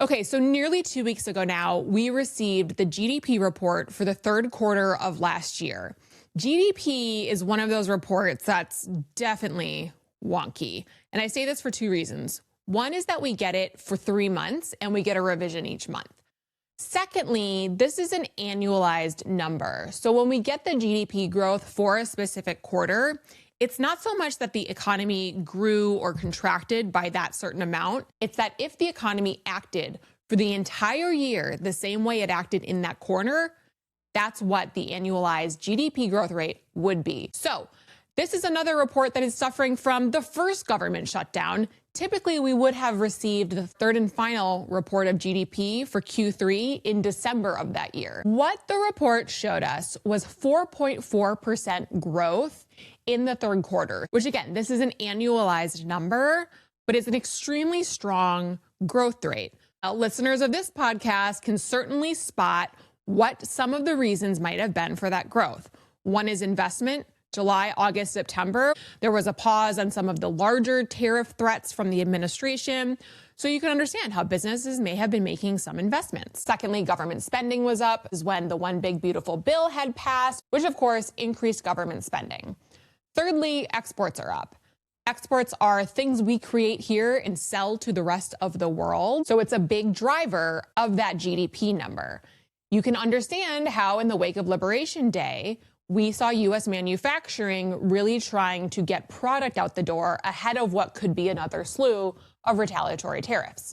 Okay, so nearly 2 weeks ago now, we received the GDP report for the third quarter of last year. GDP is one of those reports that's definitely wonky. And I say this for two reasons. One is that we get it for 3 months and we get a revision each month. Secondly, this is an annualized number. So when we get the GDP growth for a specific quarter, it's not so much that the economy grew or contracted by that certain amount. It's that if the economy acted for the entire year the same way it acted in that quarter, that's what the annualized GDP growth rate would be. So this is another report that is suffering from the first government shutdown. Typically, we would have received the third and final report of GDP for Q3 in December of that year. What the report showed us was 4.4% growth in the third quarter, which again, this is an annualized number, but it's an extremely strong growth rate. Now, listeners of this podcast can certainly spot what some of the reasons might have been for that growth. One is investment. July, August, September, there was a pause on some of the larger tariff threats from the administration. So you can understand how businesses may have been making some investments. Secondly, government spending was up is when the One Big Beautiful Bill had passed, which of course increased government spending. Thirdly, exports are up. Exports are things we create here and sell to the rest of the world. So it's a big driver of that GDP number. You can understand how in the wake of Liberation Day, we saw U.S. manufacturing really trying to get product out the door ahead of what could be another slew of retaliatory tariffs.